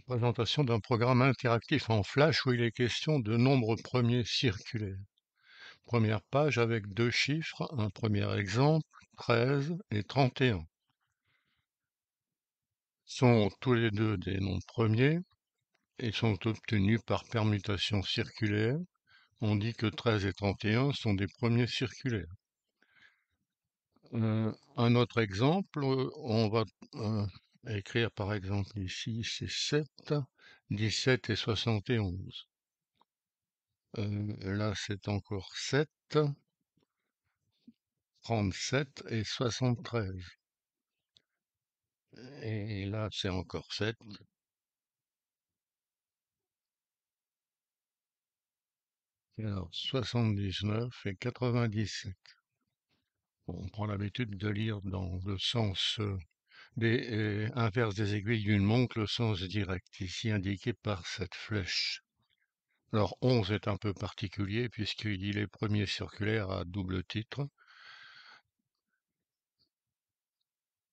Présentation d'un programme interactif en Flash où il est question de nombres premiers circulaires. Première page avec deux chiffres, un premier exemple, 13 et 31. Sont tous les deux des nombres premiers et sont obtenus par permutation circulaire. On dit que 13 et 31 sont des premiers circulaires. Un autre exemple, on va écrire par exemple ici, c'est 7, 17 et 71. Là, c'est encore 7, 37 et 73. Et là, c'est encore 7. Et alors, 79 et 97. Bon, on prend l'habitude de lire dans le sens des inverse des aiguilles d'une montre, le sens direct, ici indiqué par cette flèche. Alors, 11 est un peu particulier puisqu'il est premier circulaire à double titre.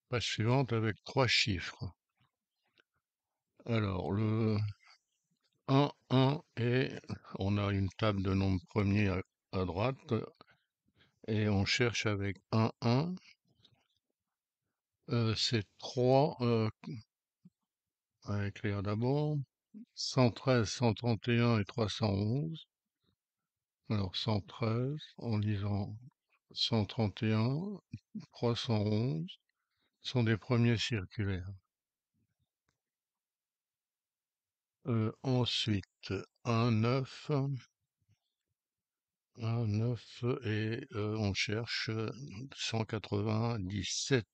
Page suivante avec trois chiffres. Alors, le 1 et on a une table de nombres premiers à droite et on cherche avec 1. C'est 3 à écrire d'abord, 113, 131 et 311. Alors 113 en lisant 131, 311 sont des premiers circulaires. Ensuite, 1, 9, 1, 9 et on cherche 197.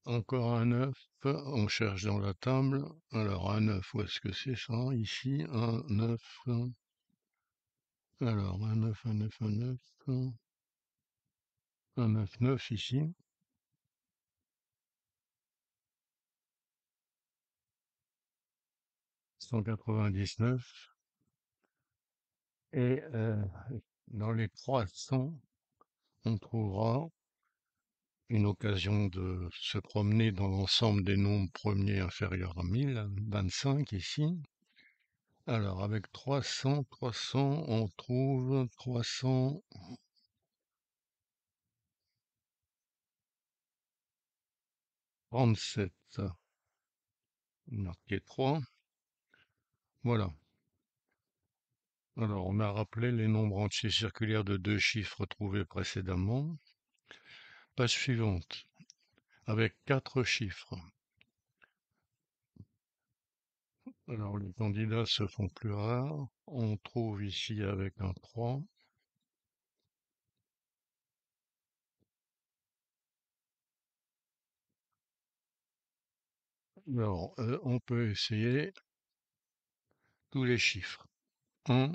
Encore un 9, on cherche dans la table. Alors un 9, où est-ce que c'est ça? Ici, un 9. Alors un 9, un 9, un 9. Un 9, 9 ici. $199. Et dans les 300, on trouvera une occasion de se promener dans l'ensemble des nombres premiers inférieurs à 1000, 25 ici. Alors avec 300, on trouve 337. Marqué 3. Voilà. Alors, on a rappelé les nombres entiers circulaires de deux chiffres trouvés précédemment. Page suivante, avec quatre chiffres. Alors, les candidats se font plus rares. On trouve ici avec un 3. Alors, on peut essayer tous les chiffres. 1,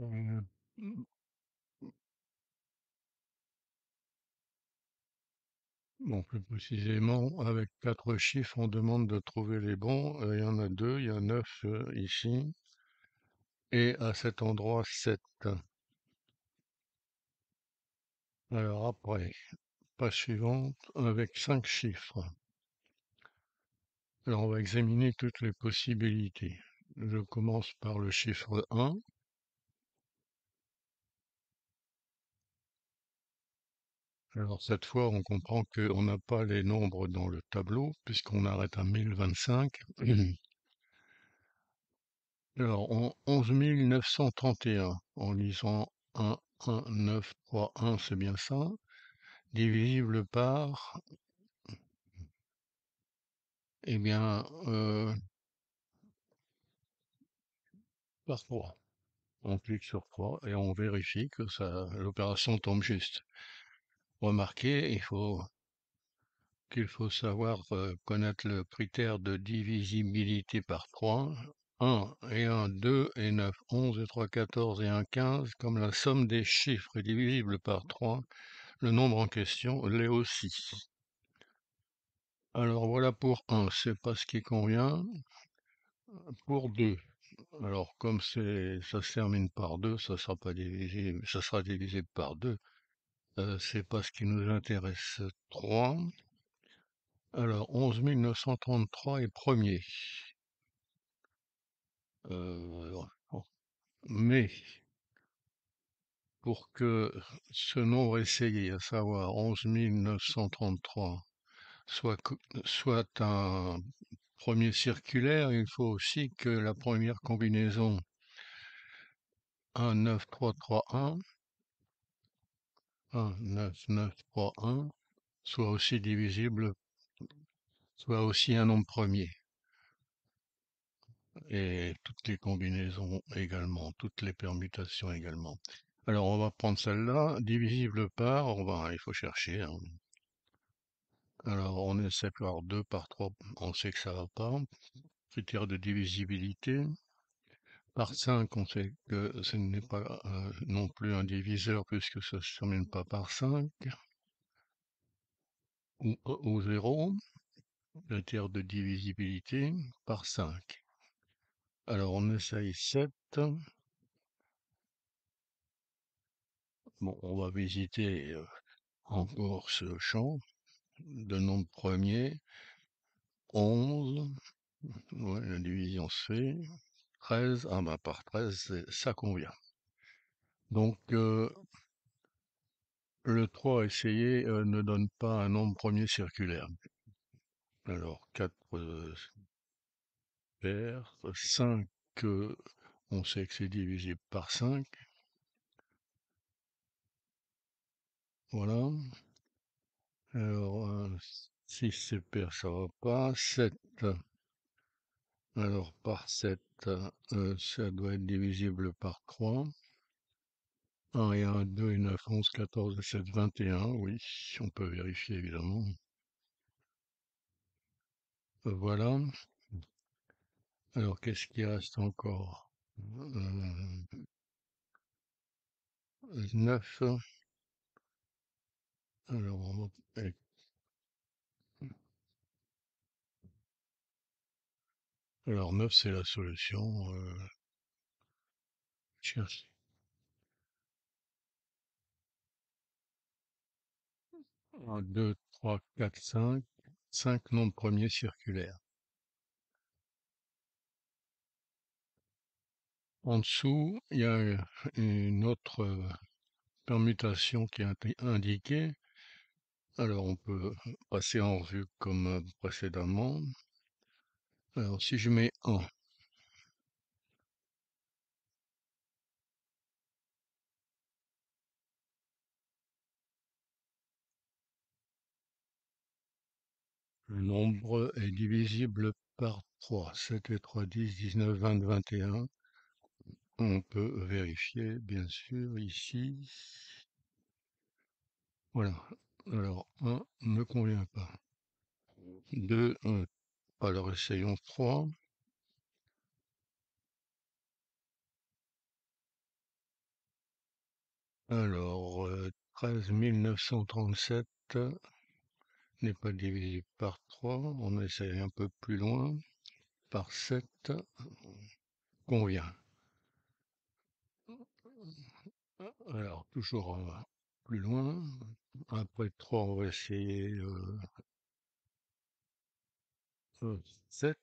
euh, bon, plus précisément, avec quatre chiffres, on demande de trouver les bons. Il y en a deux, il y a 9 ici. Et à cet endroit, 7. Alors après, page suivante, avec 5 chiffres. Alors on va examiner toutes les possibilités. Je commence par le chiffre 1. Alors cette fois, on comprend qu'on n'a pas les nombres dans le tableau, puisqu'on arrête à 1025. Alors, en 11 931, en lisant 1, 1, 9, 3, 1, c'est bien ça, divisible eh bien, par 3. On clique sur 3 et on vérifie que l'opération tombe juste. Remarquez, qu'il faut savoir connaître le critère de divisibilité par 3. 1 et 1, 2 et 9, 11 et 3, 14 et 1, 15. Comme la somme des chiffres est divisible par 3, le nombre en question l'est aussi. Alors voilà pour 1, c'est pas ce qui convient. Pour 2, Alors, comme ça se termine par 2, ça sera pas divisé, ça sera divisé par 2. C'est pas ce qui nous intéresse. 3. Alors, 11 933 est premier. Bon. Mais, pour que ce nombre essayé, à savoir 11 933, soit un premier circulaire, il faut aussi que la première combinaison 1 9 3 3 1 1 9 9 3 1 soit aussi divisible, soit aussi un nombre premier. Et toutes les combinaisons également, toutes les permutations également. Alors on va prendre celle-là, divisible par, il faut chercher, hein. Alors on essaie par 2, par 3, on sait que ça va pas. Critère de divisibilité. Par 5, on sait que ce n'est pas non plus un diviseur puisque ça ne se termine pas par 5. Ou 0, critère de divisibilité, par 5. Alors on essaye 7. Bon, on va visiter encore ce champ de nombre premier. 11, ouais, la division se fait. 13, ah ben par 13, ça convient. Donc le 3 essayé ne donne pas un nombre premier circulaire. Alors 4 paires, 5, on sait que c'est divisible par 5. Voilà. Alors 6 c'est pair, ça va pas. 7, alors par 7, ça doit être divisible par 3. 1 et 1, 2 et 9, 11, 14 et 7, 21, oui, on peut vérifier évidemment. Voilà. Alors qu'est-ce qui reste encore? 9. Alors, alors 9 c'est la solution. Cherche. 1, 2, 3, 4, 5. 5 nombres premiers circulaires. En dessous, il y a une autre permutation qui est indiquée. Alors on peut passer en revue comme précédemment. Alors si je mets 1, le nombre est divisible par 3. 7 et 3, 10, 19, 20, 21. On peut vérifier, bien sûr, ici. Voilà. Alors, 1 ne convient pas. 2, alors essayons 3. Alors, 13 937 n'est pas divisible par 3. On essaye un peu plus loin. Par 7 convient. Alors, toujours plus loin. Après 3, on va essayer 7.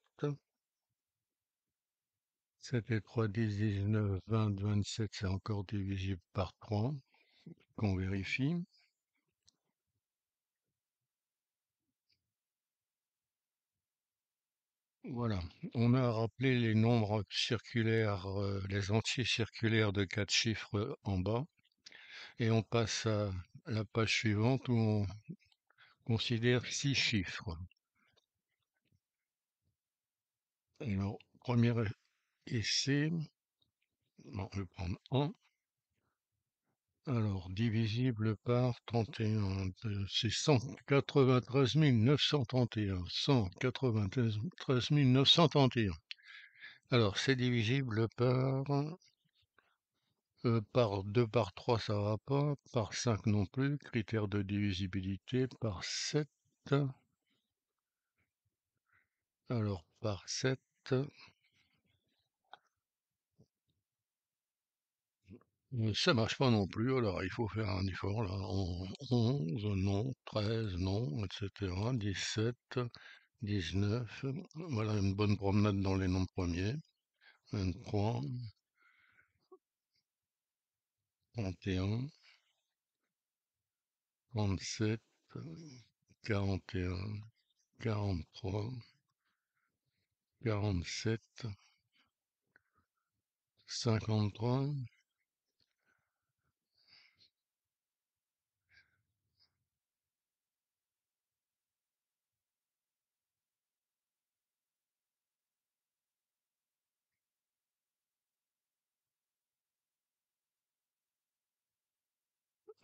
7 et 3, 10, 19, 20, 27, c'est encore divisible par 3. Qu'on vérifie. Voilà. On a rappelé les nombres circulaires, les entiers circulaires de 4 chiffres en bas. Et on passe à la page suivante où on considère 6 chiffres. Alors, premier essai, bon, on va prendre 1. Alors, divisible par 31, c'est 193 931. 193 931. Alors, c'est divisible par 2, par 3, ça va pas. Par 5 non plus. Critère de divisibilité. Par 7. Alors, par 7. Ça marche pas non plus, alors il faut faire un effort là. 11, non, 13, non, et cetera. 17, 19, voilà une bonne promenade dans les nombres premiers. 23, 31, 37, 41, 43, 47, 53.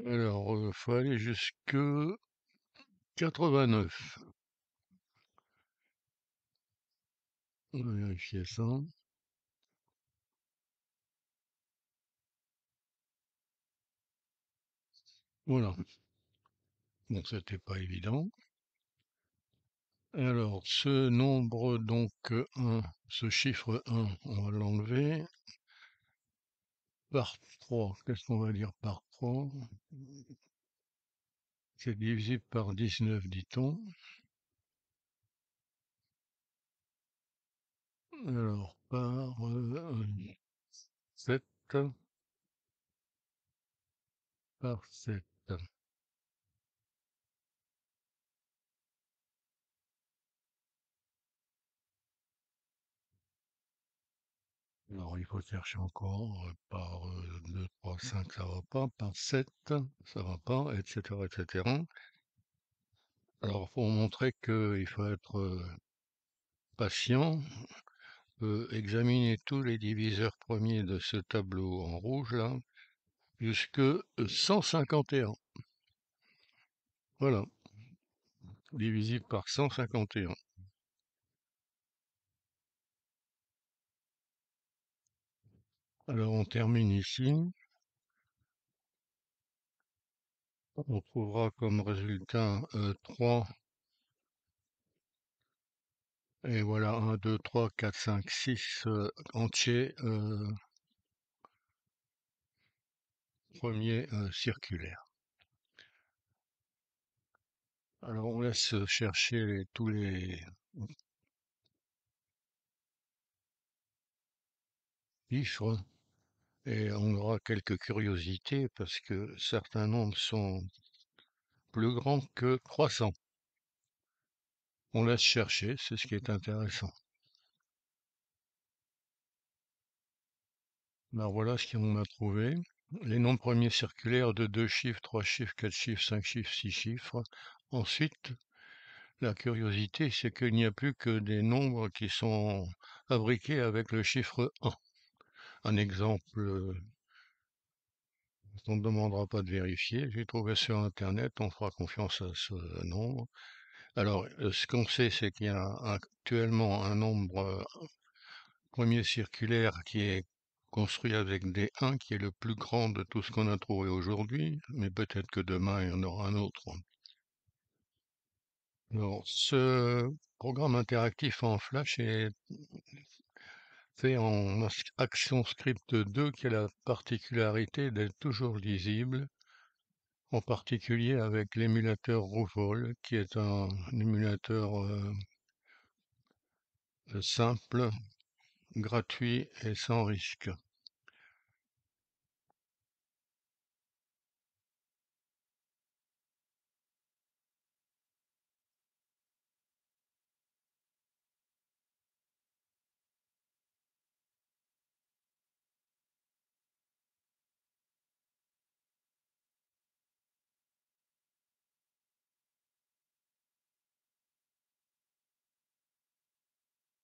Alors, faut aller jusque 89. On va vérifier ça. Voilà. Bon, c'était pas évident. Alors, ce nombre, donc 1, ce chiffre 1, on va l'enlever. Par 3, qu'est-ce qu'on va dire par 3? C'est divisible par 19, dit-on. Alors, par 7, par 7. Alors, il faut chercher encore par 2, 3, 5, ça va pas. Par 7, ça va pas, etc., etc. Alors, pour montrer qu'il faut être patient, examiner tous les diviseurs premiers de ce tableau en rouge, là, jusque 151. Voilà, divisible par 151. Alors, on termine ici. On trouvera comme résultat 3, et voilà, 1, 2, 3, 4, 5, 6 entiers premiers circulaires. Alors, on laisse chercher tous les chiffres et on aura quelques curiosités parce que certains nombres sont plus grands que 300. On laisse chercher, c'est ce qui est intéressant. Alors voilà ce qu'on a trouvé. Les nombres premiers circulaires de 2 chiffres, 3 chiffres, 4 chiffres, 5 chiffres, 6 chiffres. Ensuite, la curiosité, c'est qu'il n'y a plus que des nombres qui sont fabriqués avec le chiffre 1. Un exemple on ne demandera pas de vérifier. J'ai trouvé sur Internet, on fera confiance à ce nombre. Alors, ce qu'on sait, c'est qu'il y a actuellement un nombre premier circulaire qui est construit avec des 1, qui est le plus grand de tout ce qu'on a trouvé aujourd'hui, mais peut-être que demain, il y en aura un autre. Alors, ce programme interactif en Flash est fait en ActionScript 2, qui a la particularité d'être toujours lisible, en particulier avec l'émulateur Rouvol, qui est un émulateur simple, gratuit et sans risque.